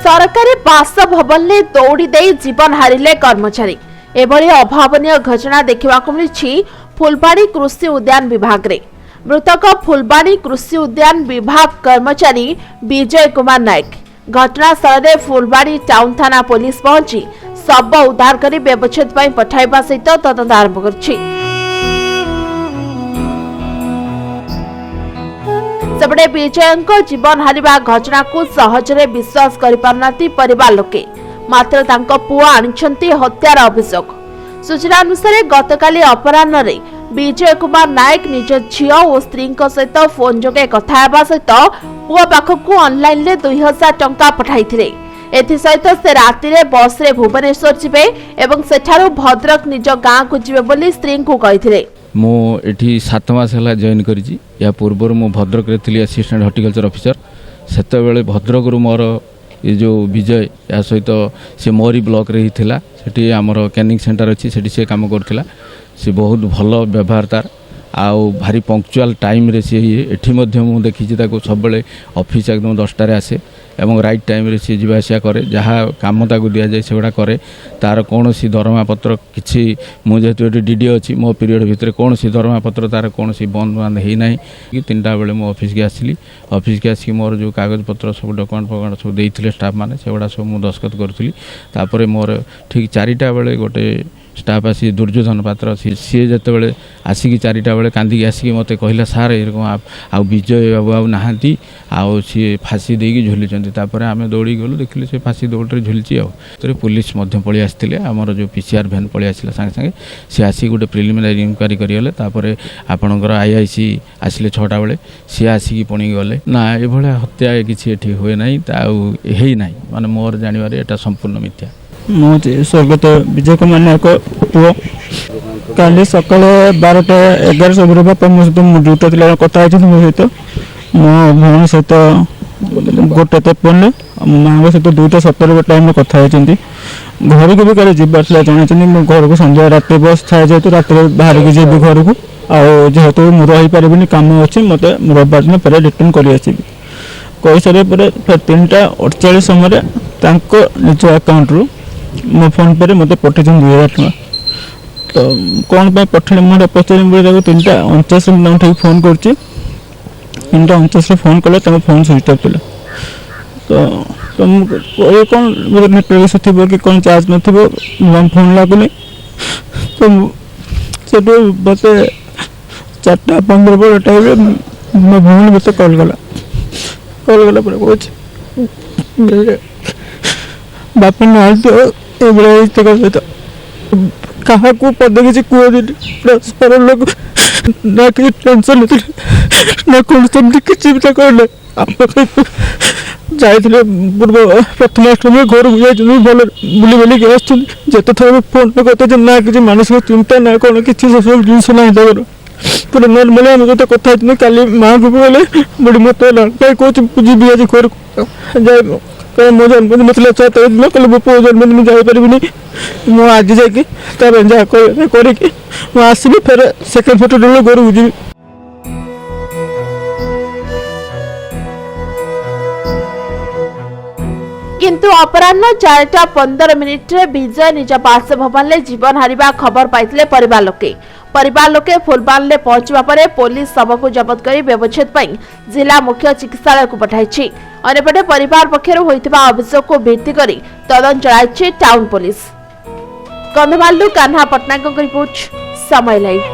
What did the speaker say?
सरकारी बासभवन में दौड़ी दे जीवन हारिले कर्मचारी। एभली अभावनीय घटना देखा मिली फुलबाणी कृषि उद्यान विभाग रे। मृतक फुलबाणी कृषि उद्यान विभाग कर्मचारी विजय कुमार नायक। घटनास्थल में फुलबाणी टाउन थाना पुलिस पहुंची शव उद्धार कर व्यवच्छेद पठाइबा सहित तदंत आरंभ करछि। सेपटे विजय जीवन हारिबा घटना को सहजरे विश्वास करि पारनाती परिवार लोके। मात्र तांको पुआ आनिछंती हत्यार अभियोग। सूचना अनुसार गतकाली अपराह्न रे विजय कुमार नायक निज झियो और स्त्री सहित फोन जोगे कथा हेबा सहित पुआ पाखकु ऑनलाइन ले 2000 टंका पठाइथिले। एथि सहित से राति रे बस रे भुवनेश्वर जिबे एवं सेठारु भद्रक निज गां को जिबे बोली स्त्री को कहिथिले। मो एठी 7 मास हला जॉइन करिछि। या पूर्व मो भद्रक रे थिली असिस्टेंट हॉर्टिकल्चर ऑफिसर। सेते बेले भद्रक रु मोर ये जो विजय या सहित से मोरी ब्लॉक रे ही थिला। सेठी हमर कैनिंग सेंटर अछि सेठी से काम करथिला। से बहुत भलो व्यवहार तार आउ भारी पंक्चुअल टाइम रे से एठी मध्य मु देखिछि ताको सब बेले ऑफिस एकदम 10टा रे आसे एवं राइट टाइम रे से जीवा आसिया करे। जहाँ काम ताको दिया जाए सेगुड़ा करे। तार कौन सी दरमा पत्र किछि मु जेतु डीडी अछि मो पीरियड भितर कौन सी दरमा पत्र तार कौन सी बंद बंद हे नाही कि 3टा बेले मो ऑफिस के आसिली। ऑफिस के आसी मोर जो कागज पत्र सब डॉक्यूमेंट फॉर्मेट सब देइथिले स्टाफ माने सेगुड़ा सब मु दस्खत करथुली। तापरे मोर ठीक 4टा बेले गोटे स्टाफ आसी दुर्योधन पात्र सी जिते आसिक 4टा बेले कांदी आसिक मत कहला सार एरकम आ विजय बाबू आ नहांती आउ सी फाँसी देकी झुली। तापर आम दौड़ी गलु देखिले से फाँसी दौड़े झुलची आउ पुलिस पलि आसते आमर जो पीसीआर भैन पलि आसला सागे सागे सी आसिक गोटे प्रिलिमिनारी इनक्वारी करें। तापर आपणकर आईआईसी आसिले 6टा बेले सी आसिक पुणी गले ना ये हत्या किसी हुए ना माने मोर जानवर एटा संपूर्ण मिथ्या। मुझे स्वर्गत विजय कुमार नायक पुओ काली सका 12टा 11 सब बापा मो सहित मो ड्यूटी थी कथा मो सहित मो भौणी सहित 1:53 माँ सहित 2:17 टाइम कथा होती। घर को भी कल जीवार जन मो घर को संध्या रात बस थाए जेहतु रात बाहर की जी घर को आेतु मुझे रहीपारि कम अच्छी मत रविवार दिन फेर रिटर्न कर कही सारे फिर 3टा 48 समय निज अकाउंट रू मो फोन पे मत पठे 2000 टका। तो कौन पे पठे मुझे पचार 3टा 49 फोन कर 3टा 49 फोन कले फोन स्विच ऑफ थी। तो ये कौन नेटवर्क इशू थी कि कौन चार्ज न फोन लगुनि। तो मत 4:15 टाइम मो भूमि मत कल गला बापा ना सहित क्या पद किसी कहर लोग ना कि टेंशन ना कौन किसी कहले जाइए पूर्व प्रथमाष्टमी घर को जाइए भल बुली बुलिक आते थर फोन करते ना कि मानसिक चिंता ना कौन किसी सब जिन ना तक पूरा नर्माली आम सहित कथा काली माँ को गले बुढ़ी मत कौन जी आज घर जाए कह मो जन्मदिन मतलब 6 तारीख दिन कल मो पु जन्मदिन जापारि मुझे आज जा आसबि फिर सेकेंड फोटो घर को जी। किंतु अपराह्न 4:15 विजय निज बासभवन में जीवन हारिबा खबर पाइथिले परिवार लोके फुलबाणी पहुंचवा परे पुलिस शव को जबत कर व्यवच्छेद पर जिला मुख्य चिकित्सालय को पठाई। अन्यपटे परिवार पक्षर होइथिबा अभियोग को भित्ति करी तदंत चलाइछि टाउन पुलिस। कंधमालू कान्हा पटनायक रिपोर्ट समय लाइव।